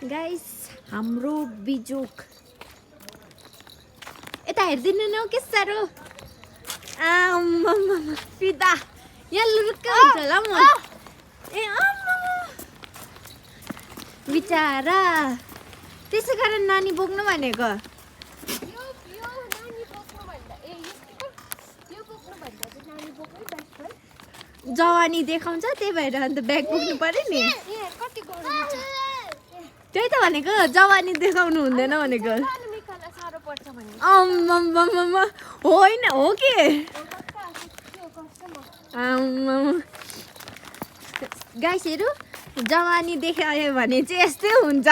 guys हाम्रो बिजोक यता हेर्दिनु न के साह्रो फिदा यहाँ लुरुक्क हुन्छ होला म ए बिचारा त्यसै कारण नानी बोक्नु भनेको जवानी देखाउँछ त्यही भएर अन्त ब्याग बोक्नु पर्यो नि त्यही त भनेको जवानी देखाउनु हुँदैन भनेको होइन हो कि गाइसहरू जवानी देखायो भने चाहिँ यस्तै हुन्छ